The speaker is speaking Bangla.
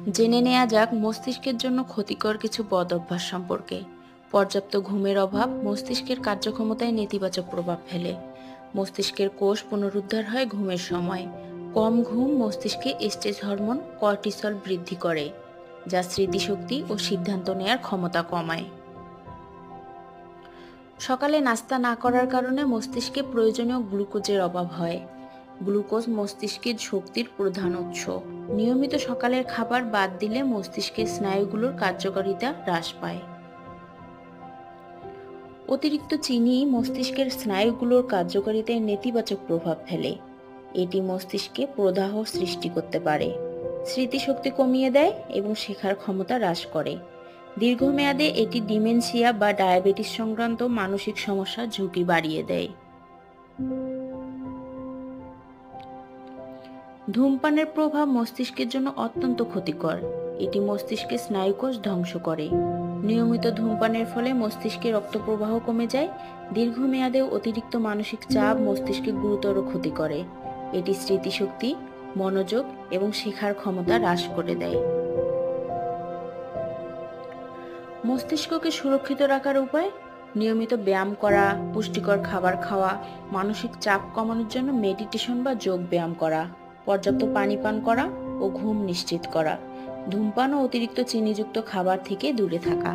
জেনে নেওয়া যাক মস্তিষ্কের জন্য ক্ষতিকর কিছু বদ অভ্যাস সম্পর্কে। পর্যাপ্ত ঘুমের অভাব মস্তিষ্কের কার্যক্ষমতায় নেতিবাচক প্রভাব ফেলে। মস্তিষ্কের কোষ পুনরুদ্ধার হয় ঘুমের সময়। কম ঘুম মস্তিষ্কে স্ট্রেস হরমোন কর্টিসল বৃদ্ধি করে, যা স্মৃতিশক্তি ও সিদ্ধান্ত নেয়ার ক্ষমতা কমায়। সকালে নাস্তা না করার কারণে মস্তিষ্কে প্রয়োজনীয় গ্লুকোজের অভাব হয়। গ্লুকোজ মস্তিষ্কের শক্তির প্রধান উৎস। নিয়মিত সকালের খাবার বাদ দিলে মস্তিষ্কের স্নায়ুগুলোর কার্যকারিতা হ্রাস পায়। অতিরিক্ত চিনি মস্তিষ্কের স্নায়ুগুলোর কার্যকারিতায় নেতিবাচক প্রভাব ফেলে। এটি মস্তিষ্কে প্রদাহ সৃষ্টি করতে পারে, স্মৃতিশক্তি কমিয়ে দেয় এবং শেখার ক্ষমতা হ্রাস করে। দীর্ঘমেয়াদে এটি ডিমেনশিয়া বা ডায়াবেটিস সংক্রান্ত মানসিক সমস্যার ঝুঁকি বাড়িয়ে দেয়। ধূমপানের প্রভাব মস্তিষ্কের জন্য অত্যন্ত ক্ষতিকর। এটি মস্তিষ্কের স্নায়ুকোষ ধ্বংস করে। নিয়মিত ধূমপানের ফলে মস্তিষ্কে রক্ত প্রবাহ কমে যায়। দীর্ঘমেয়াদে অতিরিক্ত মানসিক চাপ মস্তিষ্কে গুরুতর ক্ষতি করে। এটি স্মৃতিশক্তি, মনোযোগ এবং শেখার ক্ষমতা হ্রাস করে দেয়। মস্তিষ্ককে সুরক্ষিত রাখার উপায়: নিয়মিত ব্যায়াম করা, পুষ্টিকর খাবার খাওয়া, মানসিক চাপ কমানোর জন্য মেডিটেশন বা যোগ ব্যায়াম করা, পর্যাপ্ত পানি পান করা ও ঘুম নিশ্চিত করা, ধূমপান ও অতিরিক্ত চিনিযুক্ত খাবার থেকে দূরে থাকা।